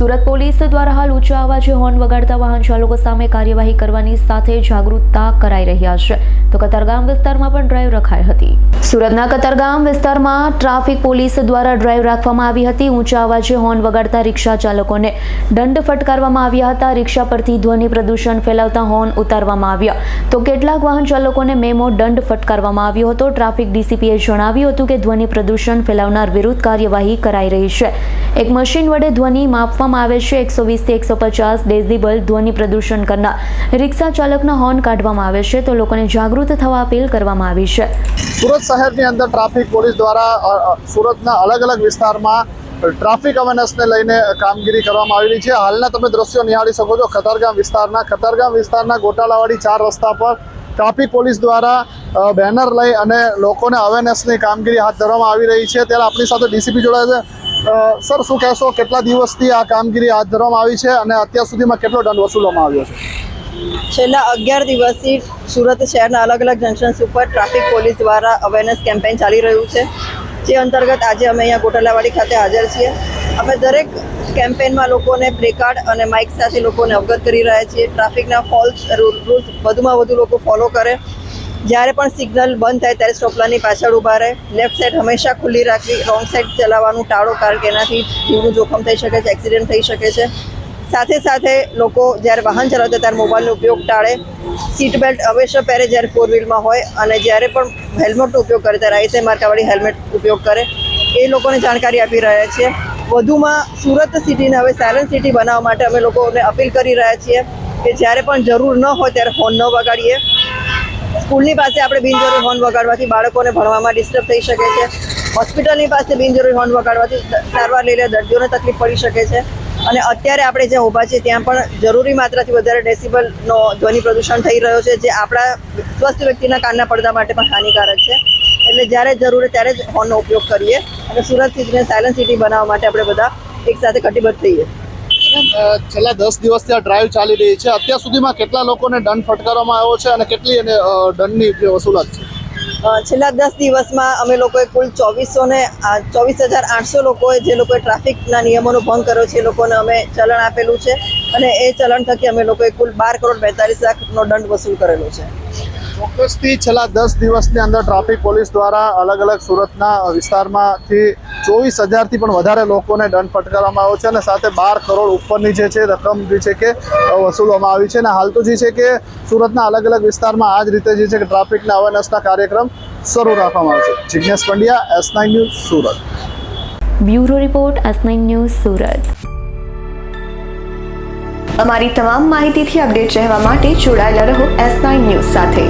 Surat police દ્વારા હાલ ઊંચા અવાજે હોર્ન વગાડતા વાહન ચાલકો સામે કાર્યવાહી કરવાની સાથે જાગૃતતા કરાઈ રહ્યા છે. તો કતારગામ વિસ્તારમાં પણ ડ્રાઈવ રખાઈ હતી. સુરતના કતારગામ વિસ્તારમાં ટ્રાફિક પોલીસ દ્વારા ડ્રાઈવ રાખવામાં આવી હતી. ઊંચા અવાજે હોર્ન વગાડતા રિક્ષા ચાલકોને દંડ ફટકારવામાં આવ્યા હતા. રિક્ષા પરથી ધ્વનિ પ્રદૂષણ ફેલાવતા હોર્ન ઉતારવામાં આવ્યા તો કેટલાક વાહન ચાલકોને મેમો દંડ ફટકારવામાં આવ્યો હતો. ટ્રાફિક ડીસીપીએ જણાવ્યું હતું કે ધ્વનિ પ્રદૂષણ ફેલાવનાર વિરુદ્ધ કાર્યવાહી કરાઈ રહી છે. એક મશીન વડે ધ્વનિ માપવામાં આવે છે. 120 થી 150 ડેસિબલ ધ્વનિ પ્રદૂષણ કરનાર રિક્ષા ચાલકના હોર્ન કાઢવામાં આવે છે તો લોકોને જાગૃત થવા અપીલ કરવામાં આવી છે. સુરત શહેરની અંદર ટ્રાફિક પોલીસ દ્વારા સુરતના અલગ અલગ વિસ્તારમાં ટ્રાફિક અવેરનેસને લઈને કામગીરી કરવામાં આવેલી છે. હાલના તમે દ્રશ્યો નિહાળી શકો છો કતારગામ વિસ્તારના ગોટાલાવાડી 4 રસ્તા પર ટ્રાફિક પોલીસ દ્વારા બેનર લઈ અને લોકોને અવેરનેસની કામગીરી હાથ ધરવામાં આવી રહી છે. ત્યારે આપણી સાથે ડીસીપી જોડાયા છે. સર, શું કહેશો, કેટલા દિવસથી આ કામગીરી હાથ ધરવામાં આવી છે અને અત્યાર સુધીમાં કેટલો દંડ વસૂલવામાં આવ્યો છે? છેલ્લા 11 દિવસથી સુરત શહેરના અલગ અલગ જંકશન્સ ઉપર ટ્રાફિક પોલીસ દ્વારા અવેરનેસ કેમ્પેઇન ચાલી રહ્યું છે. જે અંતર્ગત આજે અમે અહીંયા ગોટાલાવાડી ખાતે હાજર છીએ. અમે દરેક કેમ્પેઇનમાં લોકોને પ્લેકાર્ડ અને માઇક સાથે લોકોને અવગત કરી રહ્યા છીએ. ટ્રાફિકના રૂલ્સ વધુમાં વધુ લોકો ફોલો કરે. જ્યારે પણ સિગ્નલ બંધ થાય ત્યારે સ્ટોપલાઇનની પાછળ ઊભા રહે. લેફ્ટ સાઈડ હંમેશા ખુલ્લી રાખવી. રોંગ સાઈડ ચલાવવાનું ટાળો, કારણ કે એનાથી જીવનું જોખમ થઈ શકે છે, એક્સિડન્ટ થઈ શકે છે. સાથે સાથે લોકો જ્યારે વાહન ચલાવતા ત્યારે મોબાઈલનો ઉપયોગ ટાળે. સીટ બેલ્ટ અવશ્ય પહેરે જ્યારે 4 વ્હીલમાં હોય, અને જ્યારે પણ હેલ્મેટનો ઉપયોગ કરે ત્યારે આઈએસઆઈ માર્કાવાળી હેલ્મેટ ઉપયોગ કરે. એ લોકોને જાણકારી આપી રહ્યા છીએ. વધુમાં સુરત સિટીને હવે સાયલન્ટ સિટી બનાવવા માટે અમે લોકોને અપીલ કરી રહ્યા છીએ કે જ્યારે પણ જરૂર ન હોય ત્યારે હોર્ન ન વગાડીએ. સ્કૂલની પાસે આપણે બિનજરૂરી હોર્ન વગાડવાથી બાળકોને ભણવામાં ડિસ્ટર્બ થઈ શકે છે. હોસ્પિટલની પાસે બિનજરૂરી હોર્ન વગાડવાથી સારવાર લઈ રહ્યા દર્દીઓને તકલીફ પડી શકે છે. અને અત્યારે આપણે જ્યાં ઊભા છીએ ત્યાં પણ જરૂરી માત્રાથી વધારે ડેસિબલનો ધ્વનિ પ્રદૂષણ થઈ રહ્યો છે, જે આપણા સ્વસ્થ વ્યક્તિના કાનના પડદા માટે પણ હાનિકારક છે. એટલે જ્યારે જરૂર ત્યારે જ હોર્નનો ઉપયોગ કરીએ અને સુરત સિટીને સાયલન્ટ સિટી બનાવવા માટે આપણે બધા એકસાથે કટિબદ્ધ થઈએ. છેલ્લા 10 દિવસથી આ ડ્રાઈવ ચાલી રહી છે. અત્યાર સુધીમાં કેટલા લોકોને દંડ ફટકારવામાં આવ્યો છે અને કેટલી એને દંડની વસૂલાત છે? છેલ્લા 10 દિવસમાં અમે લોકોએ કુલ 24,800 લોકોએ, જે લોકોએ ટ્રાફિકના નિયમોનો ભંગ કર્યો છે, એ લોકોને અમે ચલણ આપેલું છે. અને એ ચલણ થકી અમે લોકોએ કુલ 12,42,00,000નો દંડ વસૂલ કરેલો છે. ચોક્કસથી છેલ્લા 10 દિવસની અંદર ટ્રાફિક પોલીસ દ્વારા અલગ અલગ સુરતના વિસ્તારમાંથી 24,000થી પણ વધારે લોકોને દંડ ફટકારવામાં આવ્યો છે અને સાથે 12 કરોડ ઉપરની જે છે રકમ જે છે કે વસૂલવામાં આવી છે. અને હાલ તો જે છે કે સુરતના અલગ અલગ વિસ્તારમાં આ જ રીતે જે છે કે ટ્રાફિકના અવેરનેસના કાર્યક્રમ શરૂ રાખવામાં આવશે. Jignesh Pandya, S9 news, Surat. Bureau report, S9 news, Surat. અમારી તમામ માહિતીથી અપડેટ રહેવા માટે જોડાયેલા રહો S9 ન્યૂઝ સાથે.